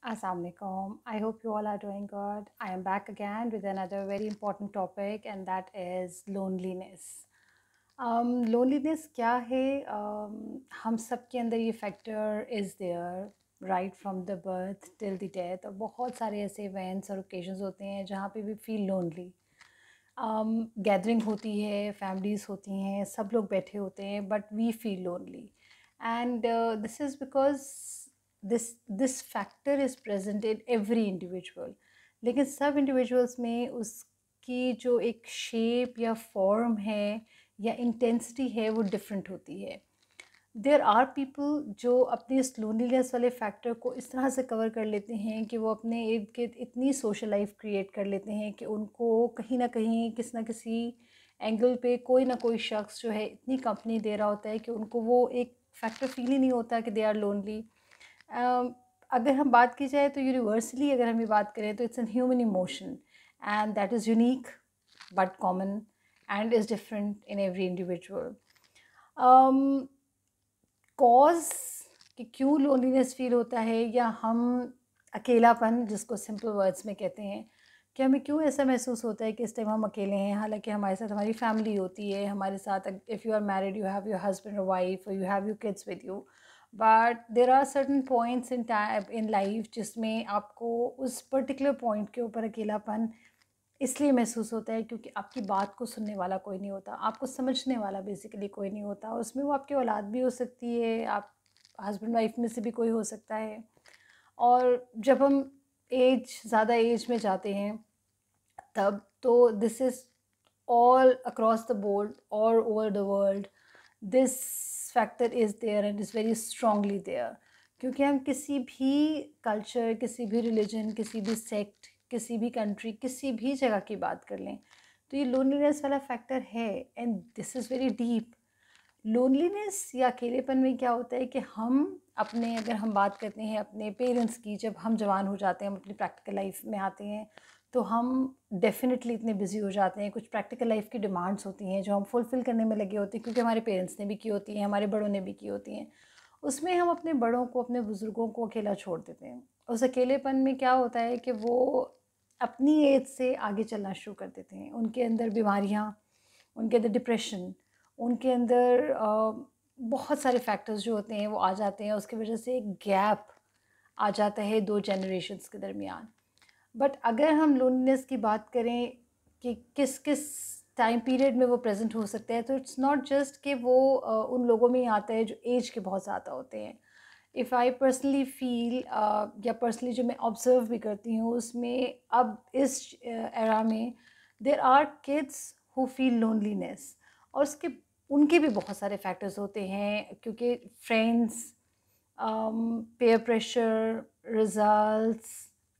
Assalamualaikum. I hope you all are doing good. I am back again with another very important topic, and that is loneliness. Loneliness क्या है? हम सब के अंदर ये factor is there right from the birth till the death, और बहुत सारे ऐसे इवेंट्स और ओकेजन्स होते हैं जहाँ पे वी फील लोनली. गैदरिंग होती है, फैमिलीज़ होती हैं, सब लोग बैठे होते हैं, but we feel lonely. And this is because this factor is present in every individual. लेकिन सब इंडिविजुअल्स में उसकी जो एक शेप या फॉर्म है या इंटेंसिटी है वो डिफरेंट होती है. देर आर पीपल जो अपने इस लोनलीनेस वाले फैक्टर को इस तरह से कवर कर लेते हैं कि वो अपने इर्द गिर्द इतनी सोशल लाइफ क्रिएट कर लेते हैं कि उनको कहीं ना कहीं किसी ना किसी एंगल पे कोई ना कोई शख्स जो है इतनी कंपनी दे रहा होता है कि उनको वो एक फैक्टर फील ही नहीं होता कि दे आर लोनली. अगर हम बात की जाए तो यूनिवर्सली अगर हम ये बात करें तो it's an human emotion, and that is unique but common and is different in every individual. Cause कि क्यों लोनलीनेस फील होता है, या हम अकेलापन जिसको सिंपल वर्ड्स में कहते हैं, कि हमें क्यों ऐसा महसूस होता है कि इस टाइम हम अकेले हैं, हालांकि हमारे साथ हमारी फैमिली होती है, हमारे साथ if you are married you have your husband और वाइफ, और you have your kids with you. But there are certain points in time in life जिसमें आपको उस पर्टिकुलर पॉइंट के ऊपर अकेलापन इसलिए महसूस होता है क्योंकि आपकी बात को सुनने वाला कोई नहीं होता, आपको समझने वाला बेसिकली कोई नहीं होता. उसमें वो आपकी औलाद भी हो सकती है, आप हस्बैंड वाइफ में से भी कोई हो सकता है. और जब हम ज़्यादा एज में जाते हैं तब तो this is all across the board और over the world, this factor is there and is very strongly there. क्योंकि हम किसी भी कल्चर, किसी भी रिलीजन, किसी भी सेक्ट, किसी भी कंट्री, किसी भी जगह की बात कर लें तो ये लोनलीनेस वाला फैक्टर है, and this is very deep. Loneliness या अकेलेपन में क्या होता है कि हम अपने, अगर हम बात करते हैं अपने पेरेंट्स की, जब हम जवान हो जाते हैं, हम अपनी प्रैक्टिकल लाइफ में आते हैं, तो हम डेफिनेटली इतने बिजी हो जाते हैं, कुछ प्रैक्टिकल लाइफ की डिमांड्स होती हैं जो हम फुलफ़िल करने में लगे होते हैं क्योंकि हमारे पेरेंट्स ने भी की होती हैं, हमारे बड़ों ने भी की होती हैं. उसमें हम अपने बड़ों को, अपने बुज़ुर्गों को अकेला छोड़ देते हैं. उस अकेलेपन में क्या होता है कि वो अपनी एज से आगे चलना शुरू कर देते हैं. उनके अंदर बीमारियाँ, उनके अंदर डिप्रेशन, उनके अंदर बहुत सारे फैक्टर्स जो होते हैं वो आ जाते हैं. उसकी वजह से एक गैप आ जाता है दो जनरेशन्स के दरमियान. बट अगर हम लोनलीनेस की बात करें कि किस किस टाइम पीरियड में वो प्रेजेंट हो सकता है, तो इट्स नॉट जस्ट कि वो उन लोगों में ही आता है जो एज के बहुत ज़्यादा होते हैं. इफ़ आई पर्सनली फील, या पर्सनली जो मैं ऑब्ज़र्व भी करती हूँ उसमें, अब इस एरा में there are kids who feel loneliness. और उसके उनके भी बहुत सारे फैक्टर्स होते हैं क्योंकि friends, peer pressure, results,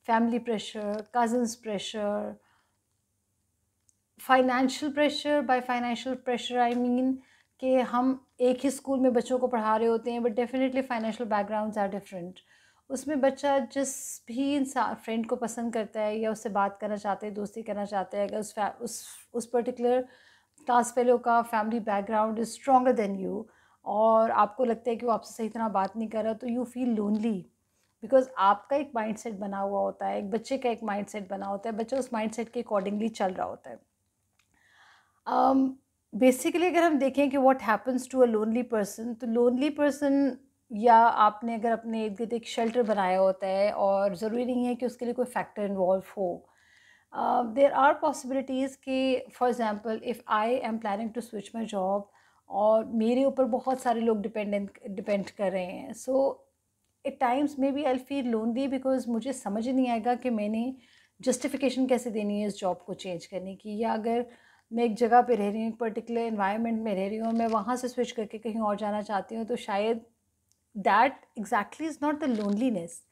family pressure, cousins pressure, financial pressure. By financial pressure I mean कि हम एक ही स्कूल में बच्चों को पढ़ा रहे होते हैं, but definitely financial backgrounds are different. उसमें बच्चा जिस भी इंसान फ्रेंड को पसंद करता है या उससे बात करना चाहते हैं, दोस्ती करना चाहते हैं, अगर उस पर्टिकुलर क्लास फेलो का family background is stronger than you, और आपको लगता है कि वो आपसे सही तरह बात नहीं कर रहा, तो यू फील लोनली. बिकॉज आपका एक माइंडसेट बना हुआ होता है, एक बच्चे का एक माइंडसेट बना होता है, बच्चा उस माइंडसेट के अकॉर्डिंगली चल रहा होता है. बेसिकली अगर हम देखें कि what happens to a lonely person, तो लोनली पर्सन, या आपने अगर अपने इर्द गिर्द एक शेल्टर बनाया होता है, और ज़रूरी नहीं है कि उसके लिए कोई फैक्टर इन्वॉल्व हो. देर आर पॉसिबिलिटीज़ कि for example if I am planning to switch my job, और मेरे ऊपर बहुत सारे लोग डिपेंड कर रहे हैं, so at times may be I feel lonely because मुझे समझ ही नहीं आएगा कि मैंने जस्टिफिकेशन कैसे देनी है इस जॉब को चेंज करने की. या अगर मैं एक जगह पे रह रही हूँ, एक पर्टिकुलर एनवायरनमेंट में रह रही हूँ, मैं वहाँ से स्विच करके कहीं और जाना चाहती हूँ, तो शायद that exactly is not the loneliness,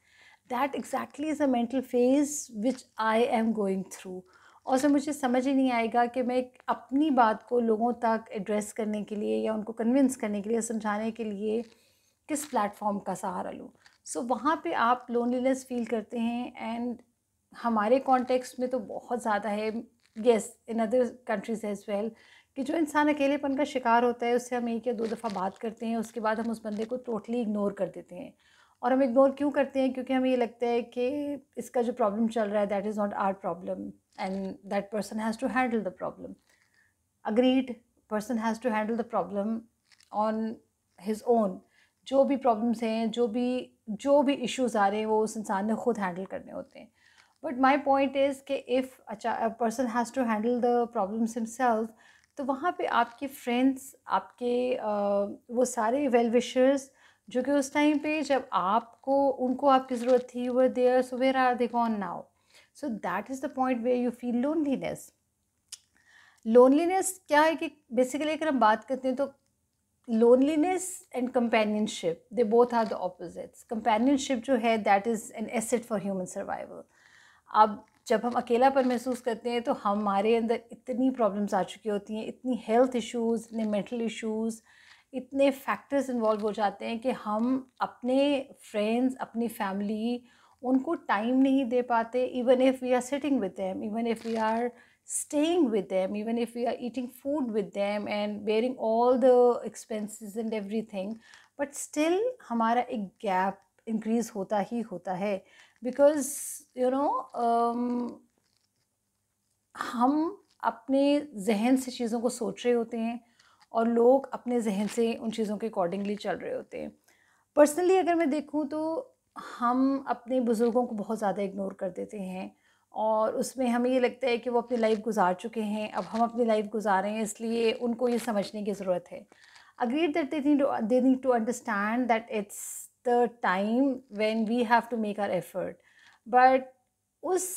that exactly is a mental phase which I am going through. और से मुझे समझ ही नहीं आएगा कि मैं अपनी बात को लोगों तक एड्रेस करने के लिए, या उनको कन्विंस करने के लिए, समझाने के लिए किस प्लेटफॉर्म का सहारा लूँ. सो वहाँ पे आप लोनलीनेस फील करते हैं. एंड हमारे कॉन्टेक्स्ट में तो बहुत ज़्यादा है, yes in other countries as well, कि जो इंसान अकेलेपन का शिकार होता है उससे हम एक या दो दफ़ा बात करते हैं, उसके बाद हम उस बंदे को टोटली इग्नोर कर देते हैं, और हम इग्नोर क्यों करते हैं? क्योंकि हमें ये लगता है कि इसका जो प्रॉब्लम चल रहा है that is not our problem and that person has to handle the problem. Agreed, person has to handle the problem on his own. जो भी प्रॉब्लम्स हैं, जो भी इश्यूज़ आ रहे हैं, वो उस इंसान ने खुद हैंडल करने होते हैं. बट माई पॉइंट इज़ कि if a person has to handle the problems himself, तो वहाँ पे आपके फ्रेंड्स, आपके वो सारे वेल विशर्स जो कि उस टाइम पे जब उनको आपकी ज़रूरत थी, were there, so where are they gone now? So that is the point where you feel loneliness. Loneliness क्या है कि बेसिकली अगर हम बात करते हैं तो loneliness and companionship, they both are the opposites. Companionship जो है that is an asset for human survival. अब जब हम अकेलापन महसूस करते हैं तो हमारे अंदर इतनी प्रॉब्लम्स आ चुकी होती हैं, इतनी हेल्थ इश्यूज़, इतने मेंटल इश्यूज़, इतने फैक्टर्स इन्वॉल्व हो जाते हैं कि हम अपने फ्रेंड्स, अपनी फैमिली, उनको टाइम नहीं दे पाते. Even if we are sitting with them, even if we are staying with them, even if we are eating food with them and bearing all the expenses and everything, but still हमारा एक gap increase होता ही होता है. because you know हम अपने जहन से चीज़ों को सोच रहे होते हैं और लोग अपने जहन से उन चीज़ों के अकॉर्डिंगली चल रहे होते हैं. पर्सनली अगर मैं देखूँ तो हम अपने बुज़ुर्गों को बहुत ज़्यादा इग्नोर कर देते हैं और उसमें हमें ये लगता है कि वो अपनी लाइफ गुजार चुके हैं, अब हम अपनी लाइफ गुजारें, इसलिए उनको ये समझने की ज़रूरत है. Agreed that they need to understand that it's the time when we have to make our effort. But उस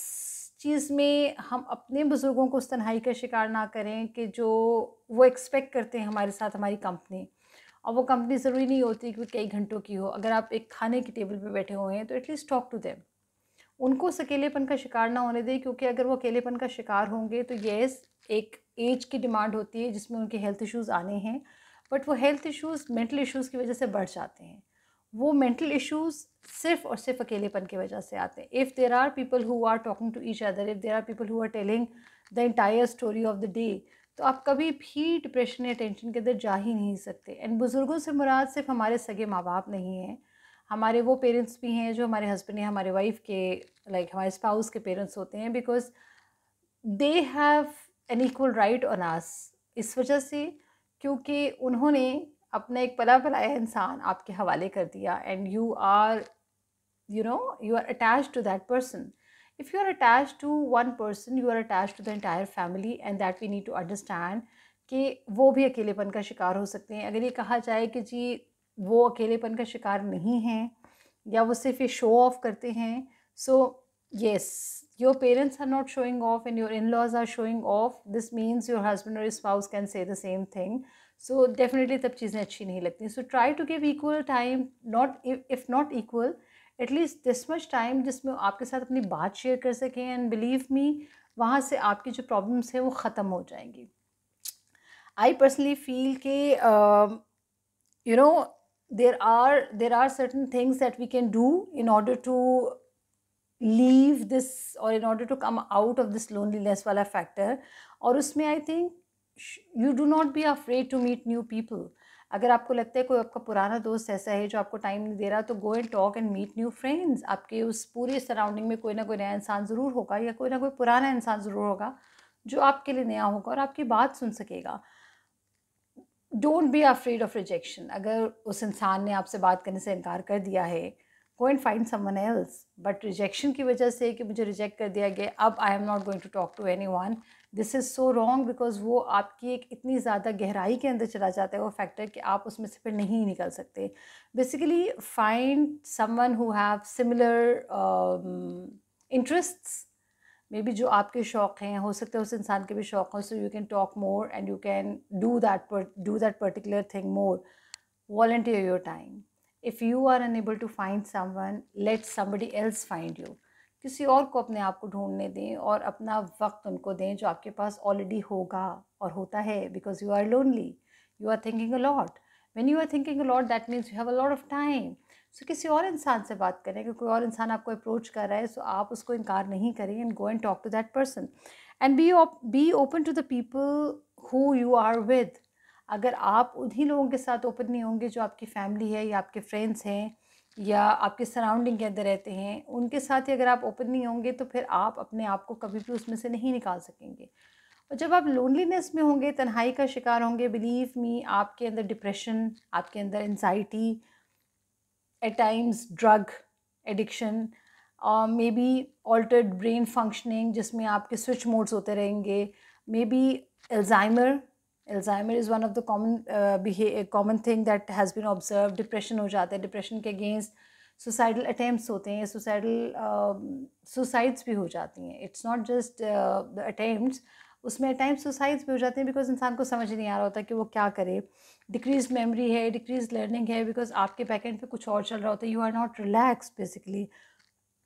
चीज़ में हम अपने बुज़ुर्गों को उस तन्हाई का शिकार ना करें कि जो वो एक्सपेक्ट करते हैं हमारे साथ हमारी कंपनी. और वो कंपनी ज़रूरी नहीं होती कि कई घंटों की हो. अगर आप एक खाने की टेबल पे बैठे हुए हैं तो एटलीस्ट टॉक टू देम. उनको उस अकेलेपन का शिकार ना होने दें, क्योंकि अगर वो अकेलेपन का शिकार होंगे तो येस, एक एज की डिमांड होती है जिसमें उनके हेल्थ इश्यूज़ आने हैं, बट वो हेल्थ इश्यूज़ मेंटल इश्यूज़ की वजह से बढ़ जाते हैं. वो मेंटल इश्यूज़ सिर्फ और सिर्फ अकेलेपन की वजह से आते हैं. If there are people who are talking to each other, if there are people who are telling the entire story of the day, तो आप कभी भी डिप्रेशन या टेंशन के अंदर जा ही नहीं सकते. एंड बुज़ुर्गों से मुराद सिर्फ हमारे सगे माँ बाप नहीं हैं, हमारे वो पेरेंट्स भी हैं जो हमारे हस्बैंड या हमारे वाइफ के, लाइक हमारे स्पाउस के पेरेंट्स होते हैं, because they have an equal right on us. इस वजह से क्योंकि उन्होंने अपना एक पला पलाया इंसान आपके हवाले कर दिया and you are you are attached to that person. If you are attached to one person, you are attached to the entire family, and that we need to understand कि वो भी अकेलेपन का शिकार हो सकते हैं. अगर ये कहा जाए कि जी वो अकेलेपन का शिकार नहीं हैं या वो सिर्फ ये शो ऑफ करते हैं, सो yes, your parents are not showing off and your in-laws are showing off, this means your husband or your spouse can say the same thing. So definitely तब चीज़ें अच्छी नहीं लगती. So try to give equal time, not if not equal, at least this much time जिसमें आपके साथ अपनी बात शेयर कर सकें. एंड बिलीव मी, वहाँ से आपकी जो प्रॉब्लम्स हैं वो ख़त्म हो जाएंगी. आई पर्सनली फील कि you know there are certain things that we can do in order to leave this और in order to come out of this loneliness वाला फैक्टर. और उसमें I think you do not be afraid to meet new people. अगर आपको लगता है कोई आपका पुराना दोस्त ऐसा है जो आपको टाइम नहीं दे रहा, तो go and talk and meet new friends. आपके उस पूरे सराउंडिंग में कोई ना कोई नया इंसान ज़रूर होगा या कोई ना कोई पुराना इंसान ज़रूर होगा जो आपके लिए नया होगा और आपकी बात सुन सकेगा. Don't be afraid of rejection. अगर उस इंसान ने आपसे बात करने से इनकार कर दिया है, go and find someone else. But rejection की वजह से कि मुझे रिजेक्ट कर दिया गया, अब I am not going to talk to anyone, this is so wrong. Because वो आपकी एक इतनी ज़्यादा गहराई के अंदर चला जाता है वो फैक्टर कि आप उसमें से फिर नहीं निकल सकते. Basically find someone who have similar interests, may be जो आपके शौक़ हैं, हो सकता है उस इंसान के भी शौक़ हो. So you can talk more and you can do that particular thing more. Volunteer your time. If you are unable to find someone, let somebody else find you. किसी और को अपने आप को ढूंढने दें और अपना वक्त उनको दें जो आपके पास ऑलरेडी होगा और होता है. Because you are lonely, you are thinking a lot. When you are thinking a lot, that means you have a lot of time. So किसी और इंसान से बात करें. अगर कोई और इंसान आपको अप्रोच कर रहा है, सो आप उसको इनकार नहीं करें and go and talk to that person and be open to the people who you are with. अगर आप उन्हीं लोगों के साथ ओपन नहीं होंगे जो आपकी फैमिली है या आपके फ्रेंड्स हैं या आपके सराउंडिंग के अंदर रहते हैं, उनके साथ ही अगर आप ओपन नहीं होंगे तो फिर आप अपने आप को कभी भी उसमें से नहीं निकाल सकेंगे। और जब आप लोनलीनेस में होंगे, तन्हाई का शिकार होंगे, बिलीव मी, आपके अंदर डिप्रेशन, आपके अंदर anxiety, at times drug addiction, maybe altered brain functioning जिसमें आपके स्विच मोड्स होते रहेंगे, maybe Alzheimer. Alzheimer is one of the common thing that has been observe. Depression हो जाता है, डिप्रेशन के अगेंस्ट सुसाइडल अटैम्प्ट्स होते हैं, सुसाइड्स भी हो जाती हैं। It's not just the attempts, उसमें अटैम्प्ट सुसाइड्स भी हो जाते हैं बिकॉज इंसान को समझ नहीं आ रहा होता कि वो क्या करे। डिक्रीज मेमोरी है, डिक्रीज लर्निंग है, बिकॉज आपके बैक एंड पे कुछ और चल रहा होता है। You are not relax basically.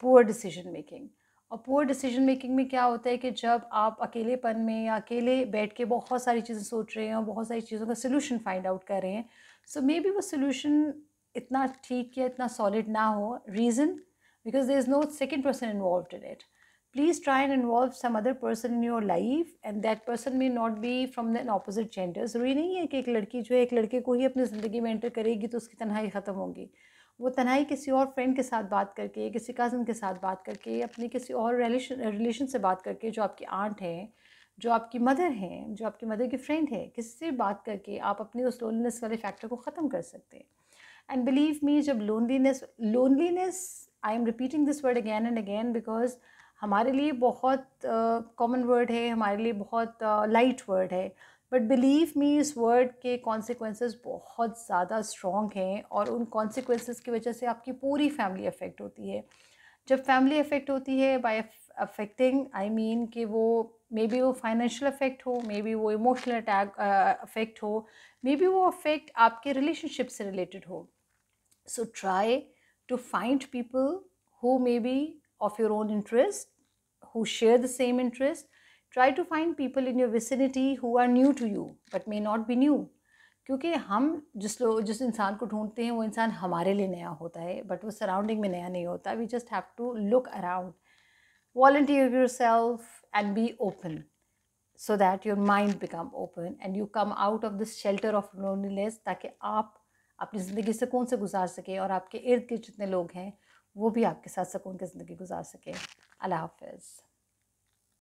Poor decision making, और पुअर डिसीजन मेकिंग में क्या होता है कि जब आप अकेलेपन में या अकेले बैठ के बहुत सारी चीज़ें सोच रहे हैं और बहुत सारी चीज़ों का सोल्यूशन फाइंड आउट कर रहे हैं, सो मे बी वो सोल्यूशन इतना ठीक या इतना सॉलिड ना हो। Reason, because there is no second person involve in it. Please try and involve some other person in your life, and that person may not be from the opposite gender. ज़रूरी नहीं है कि एक लड़की जो है एक लड़के को ही अपनी ज़िंदगी में एंटर करेगी तो उसकी तन्हाई ख़त्म होगी। वो तन्हाई किसी और फ्रेंड के साथ बात करके, किसी कज़न के साथ बात करके, अपनी किसी और रिलेशन से बात करके, जो आपकी आंट है, जो आपकी मदर हैं, जो आपकी मदर की फ्रेंड है, किसी से बात करके आप अपनी उस लोनलीनेस वाले फैक्टर को ख़त्म कर सकते हैं। एंड बिलीव मी, जब loneliness, I am repeating this word again and again because हमारे लिए बहुत कॉमन वर्ड है, हमारे लिए बहुत लाइट वर्ड है, बट बिलीव मी, इस वर्ड के कॉन्सिक्वेंसेस बहुत ज़्यादा स्ट्रॉन्ग हैं, और उन कॉन्सिक्वेंसेस की वजह से आपकी पूरी फैमिली अफेक्ट होती है। जब फैमिली अफेक्ट होती है, बाय अफेक्टिंग आई मीन कि वो मे बी वो फाइनेंशियल अफेक्ट हो, मे बी वो इमोशनल अटैक अफेक्ट हो, मे बी वो अफेक्ट आपके रिलेशनशिप से रिलेटेड हो। So try to find people who may be of your own interest, who share the same interest. Try to find people in your vicinity who are new to you but may not be new. क्योंकि हम जिस इंसान को ढूंढते हैं वो इंसान हमारे लिए नया होता है, बट वो सराउंडिंग में नया नहीं होता। We just have to look around, volunteer yourself and be open, so that your mind become open and you come out of this shelter of loneliness, ताकि आप अपनी ज़िंदगी सुकून से गुजार सके और आपके इर्द गिर्द जितने लोग हैं वो भी आपके साथ सुकून की ज़िंदगी गुजार सके। अल्लाह हाफ़िज़।